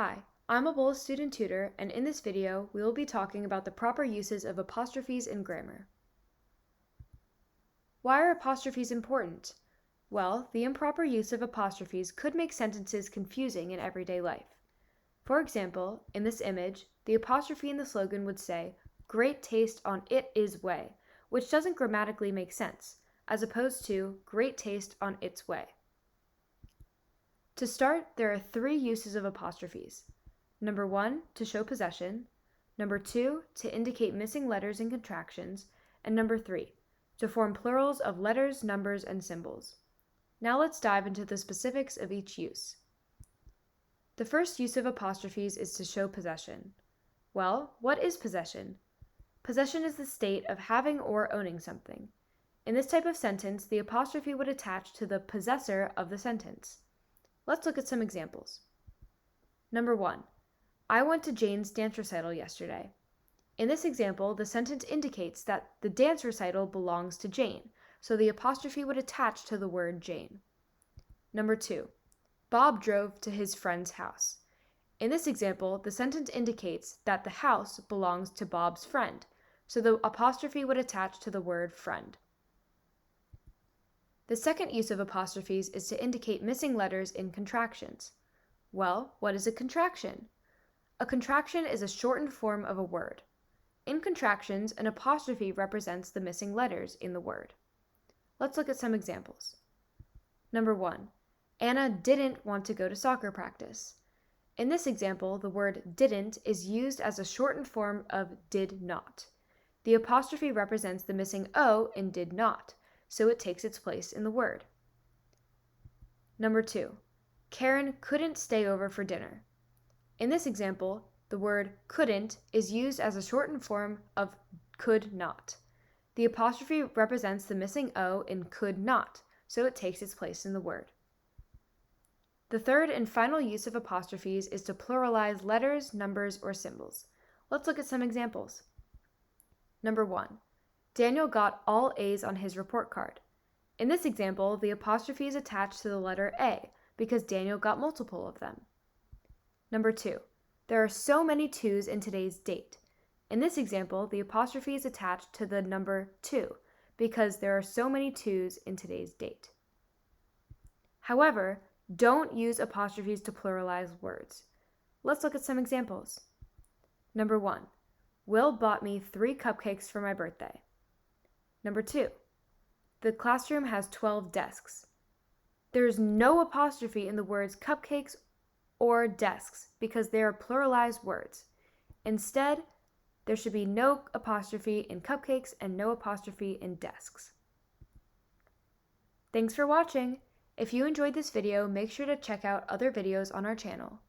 Hi, I'm a Bullis Student Tutor, and in this video, we will be talking about the proper uses of apostrophes in grammar. Why are apostrophes important? Well, the improper use of apostrophes could make sentences confusing in everyday life. For example, in this image, the apostrophe in the slogan would say, "Great taste on it is way," which doesn't grammatically make sense, as opposed to "great taste on its way." To start, there are three uses of apostrophes. Number 1, to show possession. Number 2, to indicate missing letters and contractions. And number 3, to form plurals of letters, numbers, and symbols. Now let's dive into the specifics of each use. The first use of apostrophes is to show possession. Well, what is possession? Possession is the state of having or owning something. In this type of sentence, the apostrophe would attach to the possessor of the sentence. Let's look at some examples. Number 1, I went to Jane's dance recital yesterday. In this example, the sentence indicates that the dance recital belongs to Jane, so the apostrophe would attach to the word Jane. Number 2, Bob drove to his friend's house. In this example, the sentence indicates that the house belongs to Bob's friend, so the apostrophe would attach to the word friend. The second use of apostrophes is to indicate missing letters in contractions. Well, what is a contraction? A contraction is a shortened form of a word. In contractions, an apostrophe represents the missing letters in the word. Let's look at some examples. Number 1, Anna didn't want to go to soccer practice. In this example, the word didn't is used as a shortened form of did not. The apostrophe represents the missing O in did not, so it takes its place in the word. Number 2, Karen couldn't stay over for dinner. In this example, the word couldn't is used as a shortened form of could not. The apostrophe represents the missing O in could not, so it takes its place in the word. The third and final use of apostrophes is to pluralize letters, numbers, or symbols. Let's look at some examples. Number 1, Daniel got all A's on his report card. In this example, the apostrophe is attached to the letter A because Daniel got multiple of them. Number 2, there are so many 2's in today's date. In this example, the apostrophe is attached to the number 2 because there are so many 2's in today's date. However, don't use apostrophes to pluralize words. Let's look at some examples. Number 1, Will bought me 3 cupcakes for my birthday. Number 2, the classroom has 12 desks. There is no apostrophe in the words cupcakes or desks because they are pluralized words. Instead, there should be no apostrophe in cupcakes and no apostrophe in desks. Thanks for watching. If you enjoyed this video, make sure to check out other videos on our channel.